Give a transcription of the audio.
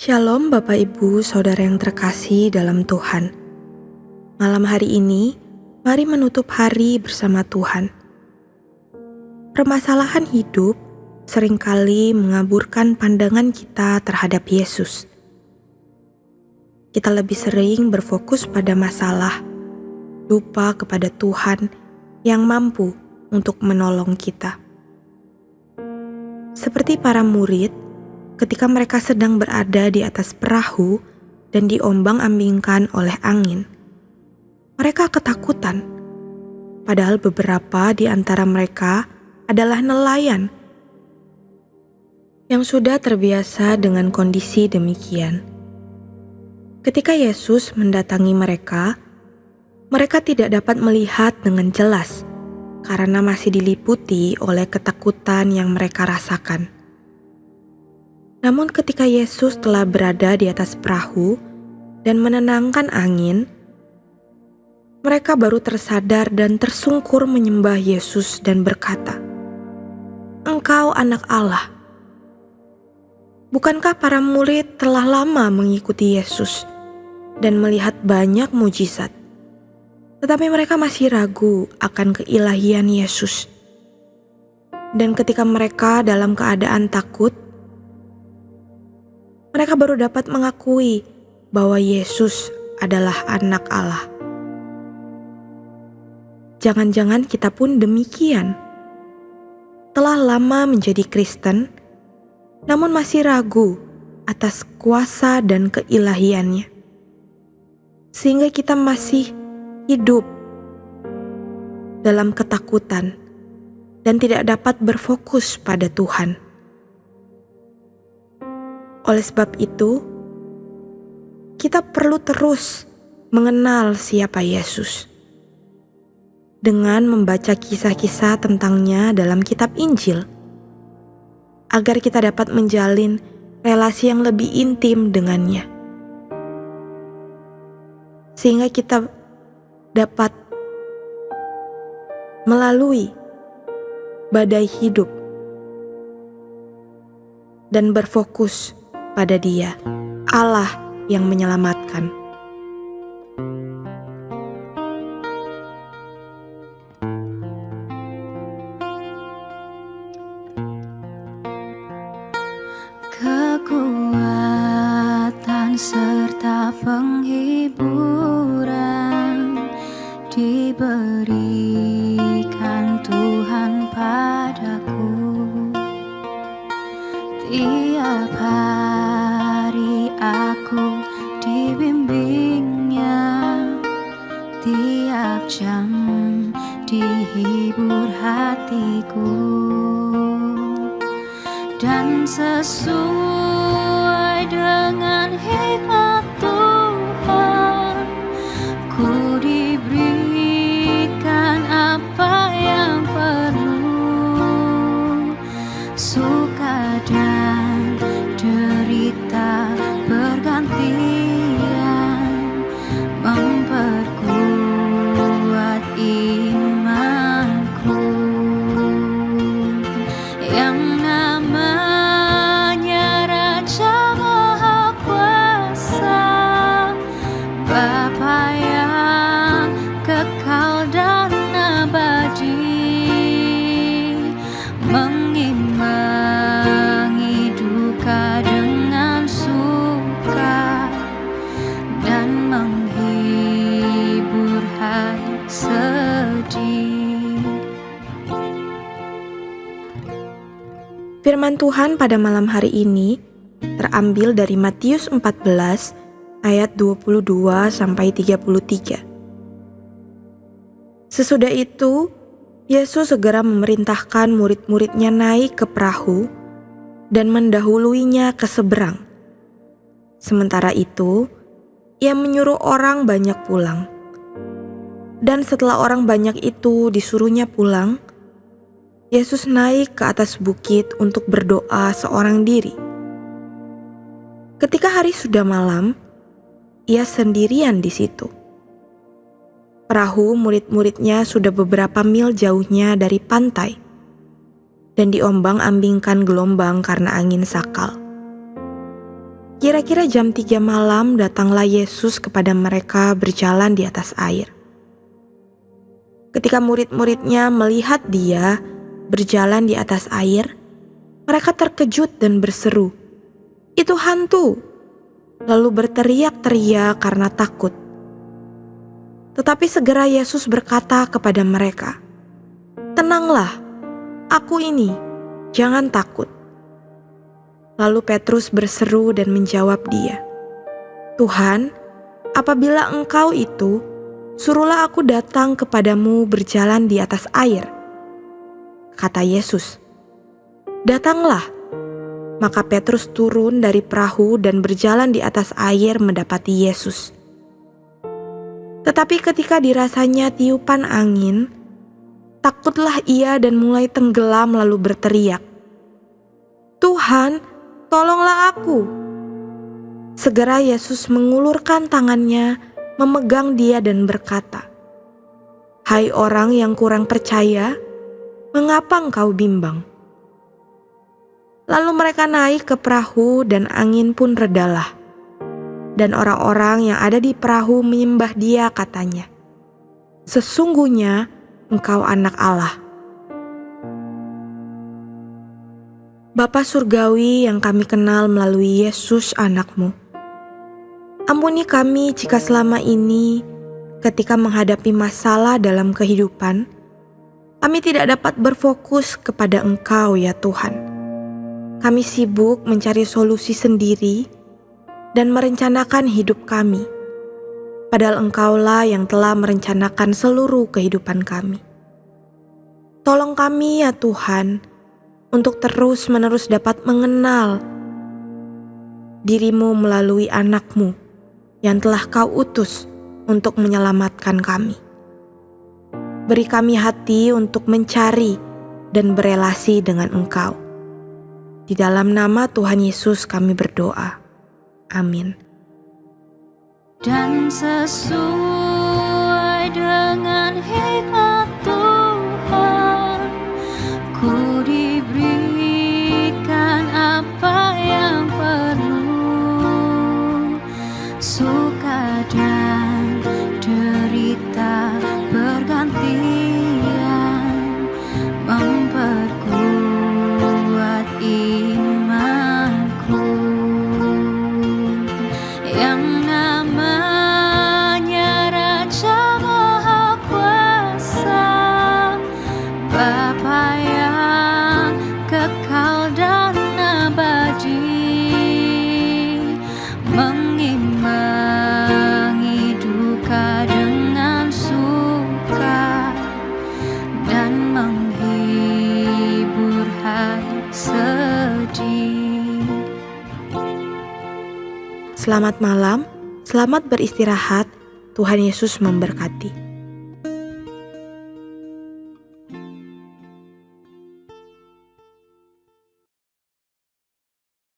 Shalom Bapak Ibu Saudara yang terkasih dalam Tuhan. Malam hari ini, mari menutup hari bersama Tuhan. Permasalahan hidup seringkali mengaburkan pandangan kita terhadap Yesus. Kita lebih sering berfokus pada masalah, lupa kepada Tuhan yang mampu untuk menolong kita. Seperti para murid, ketika mereka sedang berada di atas perahu dan diombang-ambingkan oleh angin, mereka ketakutan. Padahal beberapa di antara mereka adalah nelayan yang sudah terbiasa dengan kondisi demikian. Ketika Yesus mendatangi mereka, mereka tidak dapat melihat dengan jelas karena masih diliputi oleh ketakutan yang mereka rasakan. Namun ketika Yesus telah berada di atas perahu dan menenangkan angin, mereka baru tersadar dan tersungkur menyembah Yesus dan berkata, "Engkau anak Allah." Bukankah para murid telah lama mengikuti Yesus dan melihat banyak mujizat, tetapi mereka masih ragu akan keilahian Yesus. Dan ketika mereka dalam keadaan takut, mereka baru dapat mengakui bahwa Yesus adalah anak Allah. Jangan-jangan kita pun demikian. Telah lama menjadi Kristen, namun masih ragu atas kuasa dan keilahiannya. Sehingga kita masih hidup dalam ketakutan dan tidak dapat berfokus pada Tuhan. Oleh sebab itu, kita perlu terus mengenal siapa Yesus dengan membaca kisah-kisah tentangnya dalam kitab Injil, agar kita dapat menjalin relasi yang lebih intim dengannya, sehingga kita dapat melalui badai hidup dan berfokus pada Dia, Allah yang menyelamatkan. Kekuatan serta penghiburan diberikan Tuhan padaku. Tiap hari aku dibimbingnya, tiap jam dihibur hatiku, dan sesuai dengan hikmat Tuhan, ku diberikan apa yang perlu, suka dan derita bergantian, memperkuat imanku. Yang namanya Raja Maha Kuasa, Bapa yang kekal dan abadi, mengimbangi duka dengan suka dan menghibur hati sedih. Firman Tuhan pada malam hari ini terambil dari Matius 14 ayat 22-33. Sesudah itu, Yesus segera memerintahkan murid-muridnya naik ke perahu dan mendahuluinya ke seberang. Sementara itu, Ia menyuruh orang banyak pulang. Dan setelah orang banyak itu disuruhnya pulang, Yesus naik ke atas bukit untuk berdoa seorang diri. Ketika hari sudah malam, Ia sendirian di situ. Perahu murid-muridnya sudah beberapa mil jauhnya dari pantai, dan diombang-ambingkan gelombang karena angin sakal. Kira-kira jam 3 malam datanglah Yesus kepada mereka berjalan di atas air. Ketika murid-muridnya melihat dia berjalan di atas air, mereka terkejut dan berseru, "Itu hantu!" Lalu berteriak-teriak karena takut. Tetapi segera Yesus berkata kepada mereka, "Tenanglah, aku ini, jangan takut." Lalu Petrus berseru dan menjawab dia, "Tuhan, apabila Engkau itu, suruhlah aku datang kepadamu berjalan di atas air." Kata Yesus, "Datanglah." Maka Petrus turun dari perahu dan berjalan di atas air mendapati Yesus. Tetapi ketika dirasanya tiupan angin, takutlah ia dan mulai tenggelam lalu berteriak, "Tuhan, tolonglah aku." Segera Yesus mengulurkan tangannya, memegang dia dan berkata, "Hai orang yang kurang percaya, mengapa engkau bimbang?" Lalu mereka naik ke perahu dan angin pun redalah. Dan orang-orang yang ada di perahu menyembah dia katanya, "Sesungguhnya engkau anak Allah." Bapa Surgawi yang kami kenal melalui Yesus anakmu, ampuni kami jika selama ini ketika menghadapi masalah dalam kehidupan, kami tidak dapat berfokus kepada Engkau ya Tuhan. Kami sibuk mencari solusi sendiri dan merencanakan hidup kami, padahal Engkaulah yang telah merencanakan seluruh kehidupan kami. Tolong kami ya Tuhan, untuk terus-menerus dapat mengenal diri-Mu melalui anak-Mu yang telah Kau utus untuk menyelamatkan kami. Beri kami hati untuk mencari dan berelasi dengan Engkau. Di dalam nama Tuhan Yesus kami berdoa. Amin. Dan sesuai dengan hikmat Tuhan, ku diberikan apa yang perlu, suka dan derita bergantian, memperkuat imanku. Yang namanya Raja Maha Kuasa, Bapa yang kekal dan abadi, mengimbangi duka dengan suka dan menghibur hati sedih. Selamat malam, selamat beristirahat. Tuhan Yesus memberkati.